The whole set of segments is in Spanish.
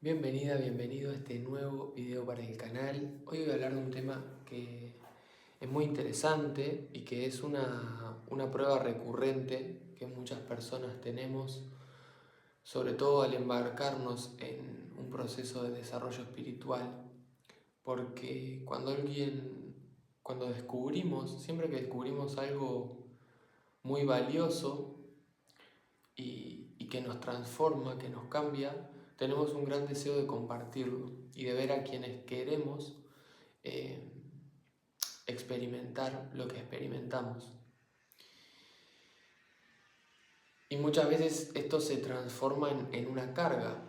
Bienvenida, bienvenido a este nuevo video para el canal. Hoy voy a hablar de un tema que es muy interesante y que es una prueba recurrente que muchas personas tenemos, sobre todo al embarcarnos en un proceso de desarrollo espiritual, porque cuando descubrimos, siempre que descubrimos algo muy valioso, y que nos transforma, que nos cambia, tenemos un gran deseo de compartirlo y de ver a quienes queremos eh, experimentar lo que experimentamos. Y muchas veces esto se transforma en una carga,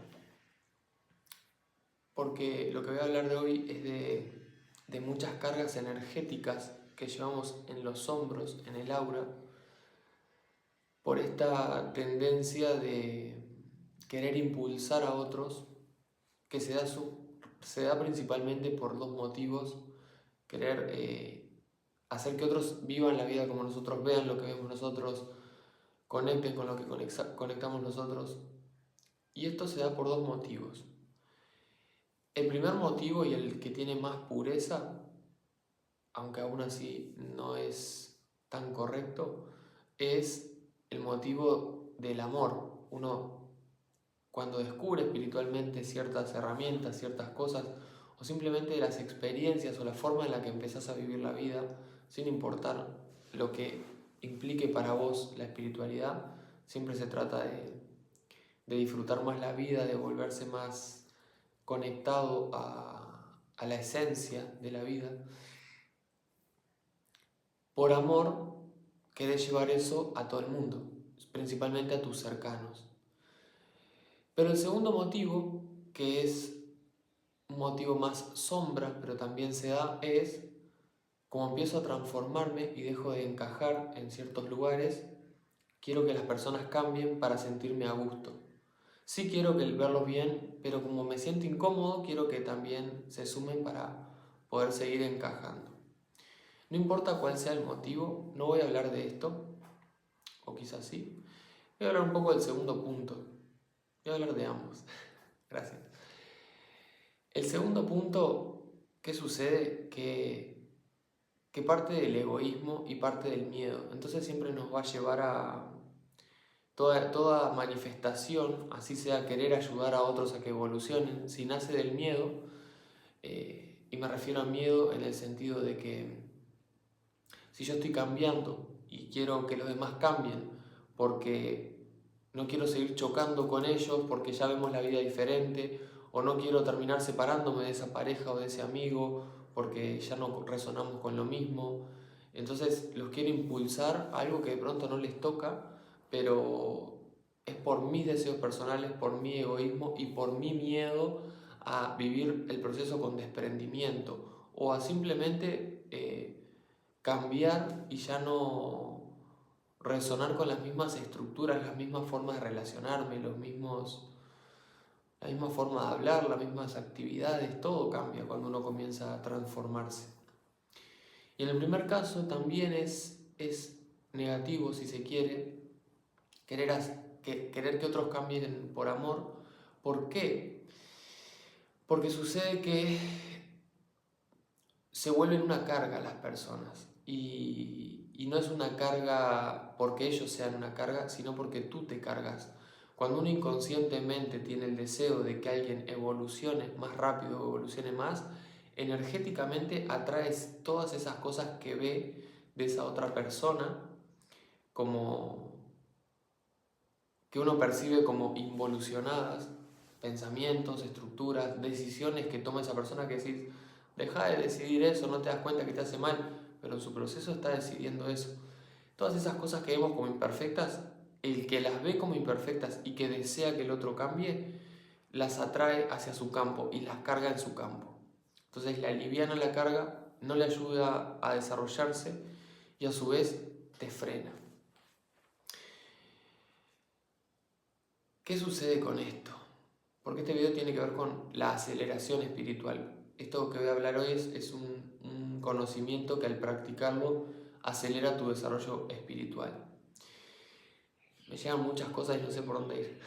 porque lo que voy a hablar de hoy es de muchas cargas energéticas que llevamos en los hombros, en el aura, por esta tendencia de querer impulsar a otros, que se da principalmente por dos motivos: querer hacer que otros vivan la vida como nosotros, vean lo que vemos nosotros, conecten con lo que conectamos nosotros. Y esto se da por dos motivos. El primer motivo, y el que tiene más pureza, aunque aún así no es tan correcto, es el motivo del amor. Uno, cuando descubre espiritualmente ciertas herramientas, ciertas cosas, o simplemente las experiencias o la forma en la que empezás a vivir la vida, sin importar lo que implique para vos la espiritualidad, siempre se trata de disfrutar más la vida, de volverse más conectado a la esencia de la vida. Por amor, querés llevar eso a todo el mundo, principalmente a tus cercanos. Pero el segundo motivo, que es un motivo más sombra, pero también se da, es como empiezo a transformarme y dejo de encajar en ciertos lugares, quiero que las personas cambien para sentirme a gusto. Sí quiero verlos bien, pero como me siento incómodo, quiero que también se sumen para poder seguir encajando. No importa cuál sea el motivo, no voy a hablar de esto, o quizás sí. Voy a hablar un poco del segundo punto. Voy a hablar de ambos. Gracias. El segundo punto, ¿qué sucede? Que parte del egoísmo y parte del miedo. Entonces siempre nos va a llevar a toda manifestación, así sea querer ayudar a otros a que evolucionen, si nace del miedo, y me refiero a miedo en el sentido de que si yo estoy cambiando y quiero que los demás cambien porque no quiero seguir chocando con ellos porque ya vemos la vida diferente, o no quiero terminar separándome de esa pareja o de ese amigo porque ya no resonamos con lo mismo, entonces los quiero impulsar a algo que de pronto no les toca, pero es por mis deseos personales, por mi egoísmo y por mi miedo a vivir el proceso con desprendimiento, o a simplemente cambiar y ya no resonar con las mismas estructuras, las mismas formas de relacionarme, la misma forma de hablar, las mismas actividades. Todo cambia cuando uno comienza a transformarse. Y en el primer caso también es negativo, si se quiere, querer que otros cambien por amor. ¿Por qué? Porque sucede que se vuelven una carga las personas, y no es una carga porque ellos sean una carga, sino porque tú te cargas. Cuando uno inconscientemente tiene el deseo de que alguien evolucione más rápido o evolucione más, energéticamente atraes todas esas cosas que ve de esa otra persona, como que uno percibe como involucionadas, pensamientos, estructuras, decisiones que toma esa persona, que decís, deja de decidir eso, no te das cuenta que te hace mal, pero en su proceso está decidiendo eso. Todas esas cosas que vemos como imperfectas, el que las ve como imperfectas y que desea que el otro cambie, las atrae hacia su campo y las carga en su campo. Entonces le aliviana la carga, no le ayuda a desarrollarse y a su vez te frena. ¿Qué sucede con esto? Porque este video tiene que ver con la aceleración espiritual. Esto que voy a hablar hoy es un conocimiento que al practicarlo acelera tu desarrollo espiritual. Me llegan muchas cosas y no sé por dónde ir.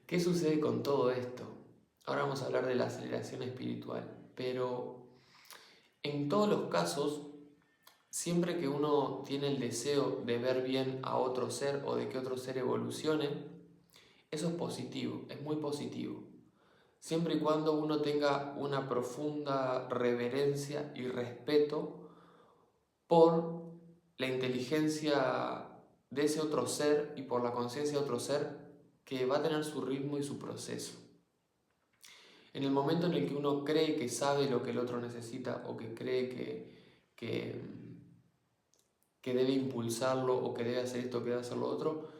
¿Qué sucede con todo esto? Ahora vamos a hablar de la aceleración espiritual, pero en todos los casos, siempre que uno tiene el deseo de ver bien a otro ser o de que otro ser evolucione, eso es positivo, es muy positivo. Siempre y cuando uno tenga una profunda reverencia y respeto por la inteligencia de ese otro ser y por la conciencia de otro ser que va a tener su ritmo y su proceso. En el momento en el que uno cree que sabe lo que el otro necesita o que cree que, que debe impulsarlo o que debe hacer esto, que debe hacer lo otro,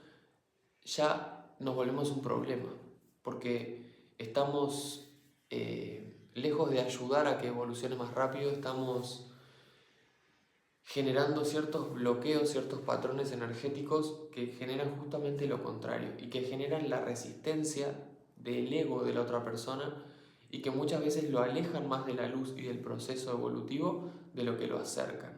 ya nos volvemos un problema, porque estamos lejos de ayudar a que evolucione más rápido, estamos generando ciertos bloqueos, ciertos patrones energéticos que generan justamente lo contrario y que generan la resistencia del ego de la otra persona y que muchas veces lo alejan más de la luz y del proceso evolutivo de lo que lo acercan.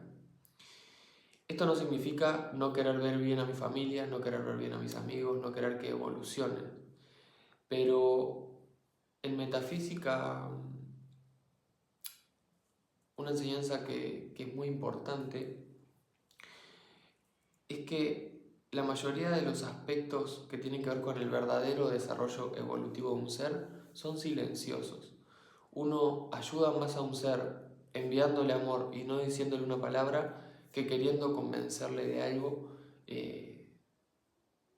Esto no significa no querer ver bien a mi familia, no querer ver bien a mis amigos, no querer que evolucionen, pero en metafísica una enseñanza que es muy importante es que la mayoría de los aspectos que tienen que ver con el verdadero desarrollo evolutivo de un ser son silenciosos. Uno ayuda más a un ser enviándole amor y no diciéndole una palabra que queriendo convencerle de algo,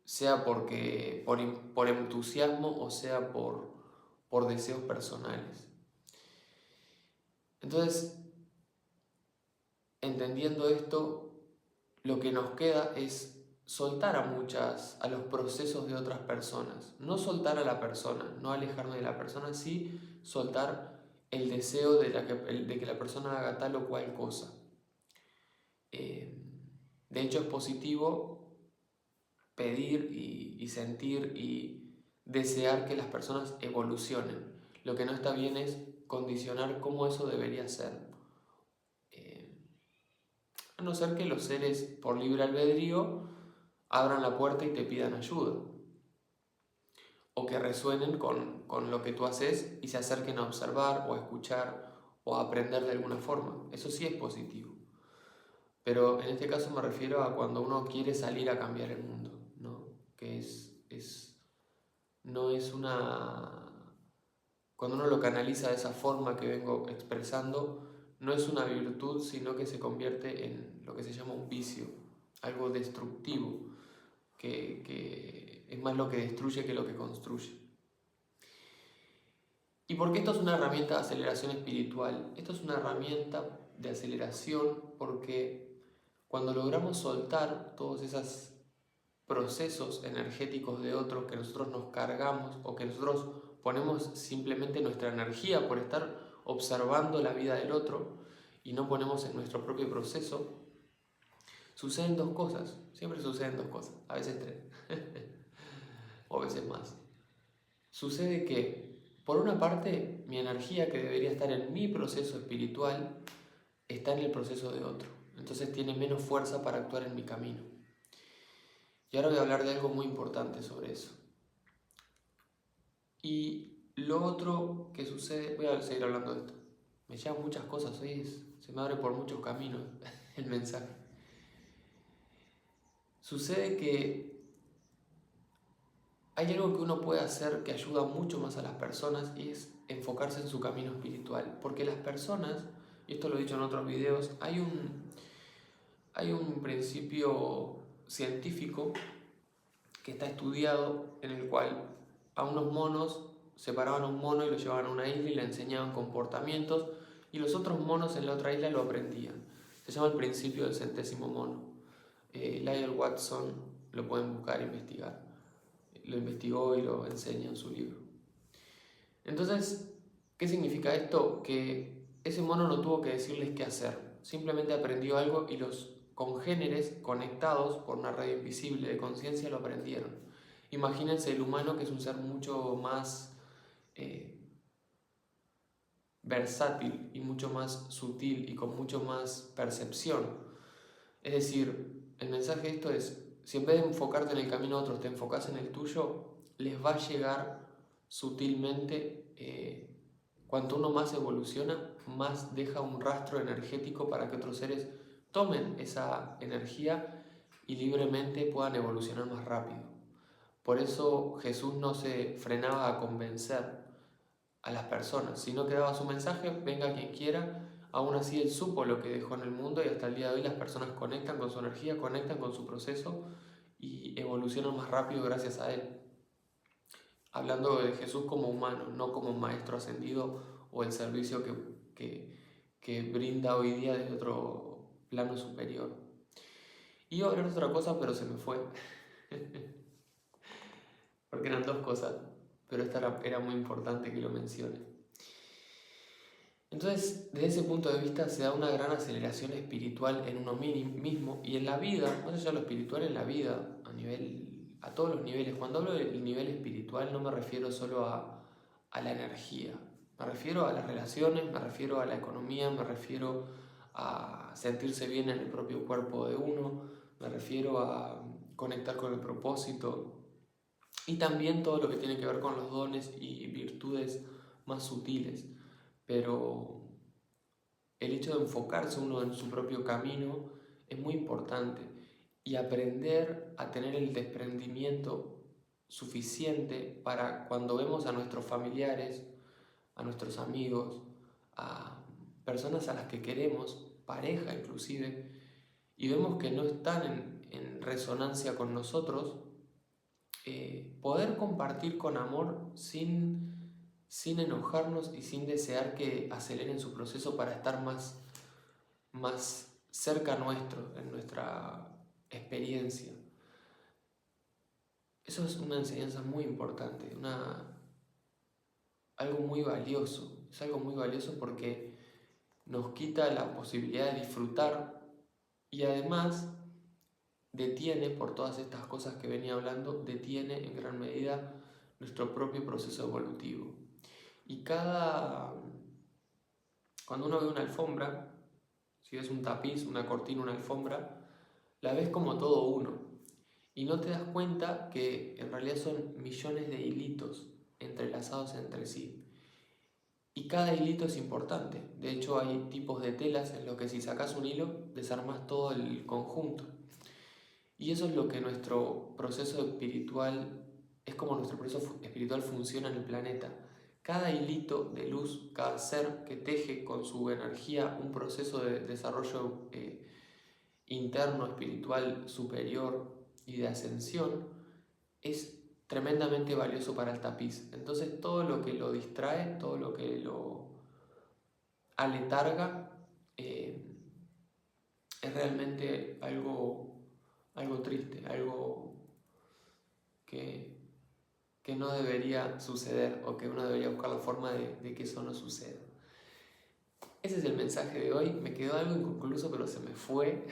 sea por entusiasmo o sea por deseos personales. Entonces, entendiendo esto, lo que nos queda es soltar a los procesos de otras personas. No soltar a la persona, no alejarme de la persona, sí soltar el deseo de que la persona haga tal o cual cosa. De hecho, es positivo pedir y sentir y desear que las personas evolucionen. Lo que no está bien es condicionar cómo eso debería ser. A no ser que los seres por libre albedrío abran la puerta y te pidan ayuda. O que resuenen con lo que tú haces y se acerquen a observar o a escuchar o a aprender de alguna forma. Eso sí es positivo. Pero en este caso me refiero a cuando uno quiere salir a cambiar el mundo, ¿no? Que no es una... Cuando uno lo canaliza de esa forma que vengo expresando, no es una virtud, sino que se convierte en lo que se llama un vicio, algo destructivo, que es más lo que destruye que lo que construye. ¿Y por qué esto es una herramienta de aceleración espiritual? Esto es una herramienta de aceleración porque cuando logramos soltar todos esos procesos energéticos de otros que nosotros nos cargamos o que nosotros ponemos simplemente nuestra energía por estar observando la vida del otro y no ponemos en nuestro propio proceso, suceden dos cosas, siempre suceden dos cosas, a veces tres, o a veces más. Sucede que, por una parte, mi energía que debería estar en mi proceso espiritual está en el proceso de otro, entonces tiene menos fuerza para actuar en mi camino. Y ahora voy a hablar de algo muy importante sobre eso. Y lo otro que sucede, voy a seguir hablando de esto. Me llevan muchas cosas, hoy se me abre por muchos caminos el mensaje. Sucede que hay algo que uno puede hacer que ayuda mucho más a las personas y es enfocarse en su camino espiritual. Porque las personas, y esto lo he dicho en otros videos, hay un principio científico que está estudiado en el cual a unos monos separaban a un mono y lo llevaban a una isla y le enseñaban comportamientos y los otros monos en la otra isla lo aprendían. Se llama el principio del centésimo mono. Lyle Watson lo pueden buscar e investigar. Lo investigó y lo enseña en su libro. Entonces, ¿qué significa esto? Que ese mono no tuvo que decirles qué hacer. Simplemente aprendió algo y los congéneres conectados por una red invisible de conciencia lo aprendieron. Imagínense el humano, que es un ser mucho más versátil y mucho más sutil y con mucho más percepción. Es decir, el mensaje de esto es, si en vez de enfocarte en el camino de otros te enfocas en el tuyo, les va a llegar sutilmente. Cuanto uno más evoluciona, más deja un rastro energético para que otros seres tomen esa energía y libremente puedan evolucionar más rápido. Por eso Jesús no se frenaba a convencer a las personas, sino que daba su mensaje, venga quien quiera. Aún así él supo lo que dejó en el mundo y hasta el día de hoy las personas conectan con su energía, conectan con su proceso y evolucionan más rápido gracias a él. Hablando de Jesús como humano, no como maestro ascendido o el servicio que brinda hoy día desde otro plano superior. Iba a hablar de otra cosa, pero se me fue. Porque eran dos cosas, pero esta era muy importante que lo mencione. Entonces, desde ese punto de vista se da una gran aceleración espiritual en uno mismo y en la vida, más allá de lo espiritual, en la vida, a todos los niveles. Cuando hablo del nivel espiritual no me refiero solo a la energía, me refiero a las relaciones, me refiero a la economía, me refiero a sentirse bien en el propio cuerpo de uno, me refiero a conectar con el propósito y también todo lo que tiene que ver con los dones y virtudes más sutiles. Pero el hecho de enfocarse uno en su propio camino es muy importante y aprender a tener el desprendimiento suficiente para cuando vemos a nuestros familiares, a nuestros amigos, a personas a las que queremos, pareja inclusive, y vemos que no están en resonancia con nosotros, poder compartir con amor sin enojarnos y sin desear que aceleren su proceso para estar más cerca nuestro, en nuestra experiencia. Eso es una enseñanza muy importante, algo muy valioso. Es algo muy valioso porque nos quita la posibilidad de disfrutar y además detiene, por todas estas cosas que venía hablando, detiene en gran medida nuestro propio proceso evolutivo. Y cuando uno ve una alfombra, si ves un tapiz, una cortina, una alfombra, la ves como todo uno. Y no te das cuenta que en realidad son millones de hilitos entrelazados entre sí. Y cada hilito es importante. De hecho, hay tipos de telas en los que si sacas un hilo, desarmas todo el conjunto. Y eso es lo que nuestro proceso espiritual, es como nuestro proceso espiritual funciona en el planeta. Cada hilito de luz, cada ser que teje con su energía un proceso de desarrollo interno, espiritual, superior y de ascensión, es tremendamente valioso para el tapiz. Entonces todo lo que lo distrae, todo lo que lo aletarga, es realmente algo triste, algo que no debería suceder o que uno debería buscar la forma de que eso no suceda. Ese es el mensaje de hoy. Me quedó algo inconcluso, pero se me fue.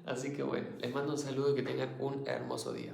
Así que bueno, les mando un saludo y que tengan un hermoso día.